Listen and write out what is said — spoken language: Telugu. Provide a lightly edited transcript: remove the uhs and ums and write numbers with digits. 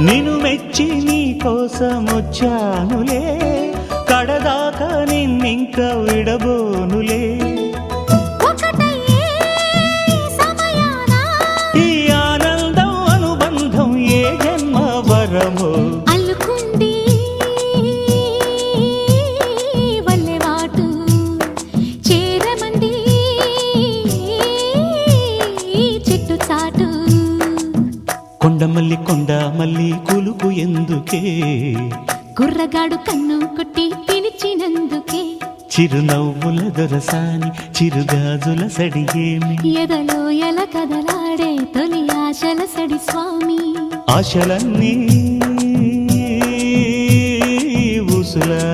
నిన్ను మెచ్చి నీ కోసం వచ్చానులే, కడదాకా నిన్నింక విడబోనులే. ఈ ఆనందం అనుబంధం ఏ జన్మ వరమో అల్లుకుంది వల్లెవాటు చేరమంది చెట్టు చాటు. కొండమల్లి కొండ మల్లి కులుకు ఎందుకే, కుర్రగాడు కన్ను కొట్టి పిలిచినందుకే. చిరునవ్వుల దొరసాని చిరుగాజుల సడిగేమి, ఎదలో ఎల కదలాడే తొలి ఆశల సడి స్వామి. ఆశలన్నీ ఊసులా